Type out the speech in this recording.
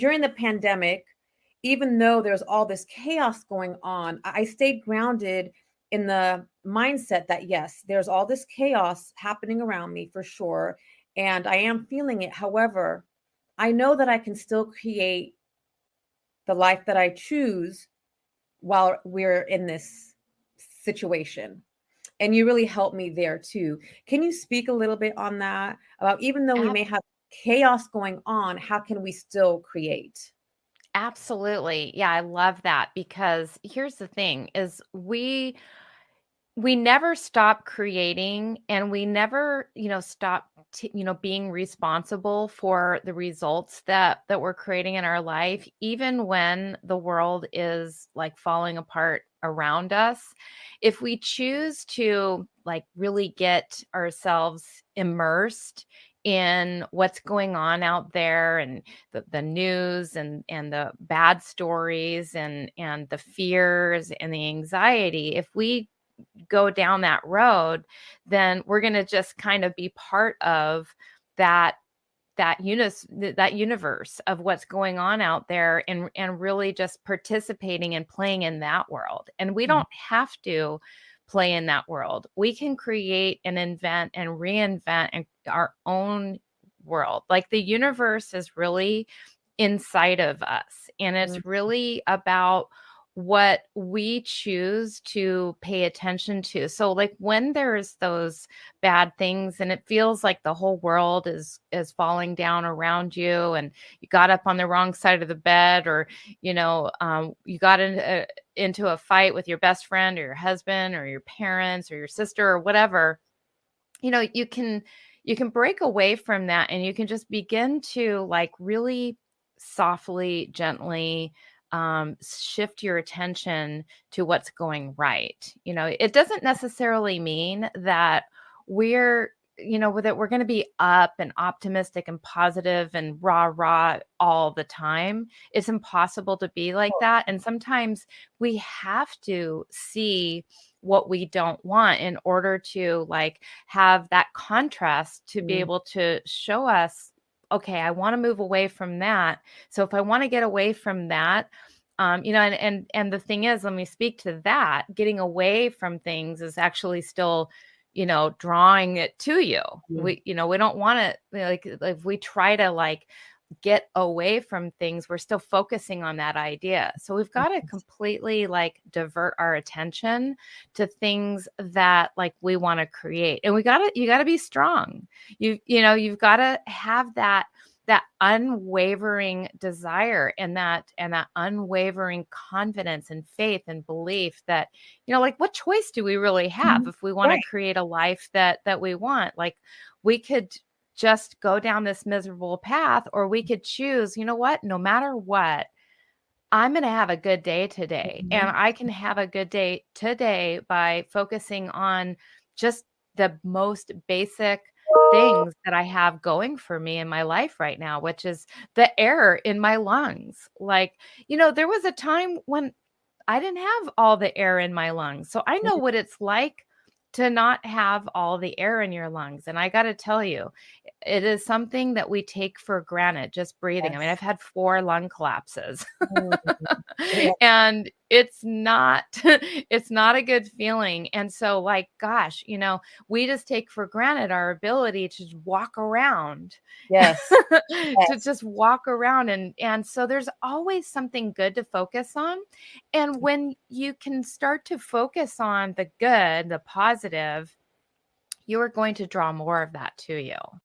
during the pandemic, even though there's all this chaos going on, I stayed grounded in the mindset that yes, there's all this chaos happening around me for sure. And I am feeling it. However, I know that I can still create the life that I choose while we're in this situation. And you really helped me there too. Can you speak a little bit on that? About even though we Ab- may have chaos going on, how can we still create? Absolutely. Yeah, I love that because here's the thing is we never stop creating and we never, stop being responsible for the results that we're creating in our life even when the world is like falling apart around us. If we choose to like really get ourselves immersed in what's going on out there and the news and the bad stories and the fears and the anxiety, if we go down that road, then we're going to just kind of be part of that that universe of what's going on out there and really just participating and playing in that world. And we Mhm. don't have to play in that world. We can create and invent and reinvent our own world. Like the universe is really inside of us, and it's really about what we choose to pay attention to. So like when there's those bad things and it feels like the whole world is falling down around you and you got up on the wrong side of the bed, or you got into a fight with your best friend or your husband or your parents or your sister or whatever, you can break away from that and you can just begin to like really softly, gently shift your attention to what's going right. It doesn't necessarily mean that we're going to be up and optimistic and positive and rah rah all the time. It's impossible to be like that. And sometimes we have to see what we don't want in order to like have that contrast to be Mhm. able to show us, okay, I want to move away from that. So if I want to get away from that, and the thing is, let me speak to that. Getting away from things is actually still, drawing it to you. Mhm. We don't want to like if we try to like get away from things, we're still focusing on that idea. So we've got to completely like divert our attention to things that like we want to create. And you got to be strong. You've got to have that unwavering desire and that unwavering confidence and faith and belief that, like what choice do we really have Mhm. if we want to Right. create a life that we want? Like we could just go down this miserable path, or we could choose, you know what, no matter what, I'm going to have a good day today. And Mhm. I can have a good day today by focusing on just the most basic things that I have going for me in my life right now, which is the air in my lungs. Like, there was a time when I didn't have all the air in my lungs. So I know what it's like to not have all the air in your lungs. And I got to tell you, it is something that we take for granted, just breathing. I mean, Yes. I've had 4 lung collapses. Mm. Yeah. And it's not it's not a good feeling. And so like gosh, we just take for granted our ability to just walk around. Yes. To Yes. just walk around, and so there's always something good to focus on. And when you can start to focus on the good, the positive, you are going to draw more of that to you.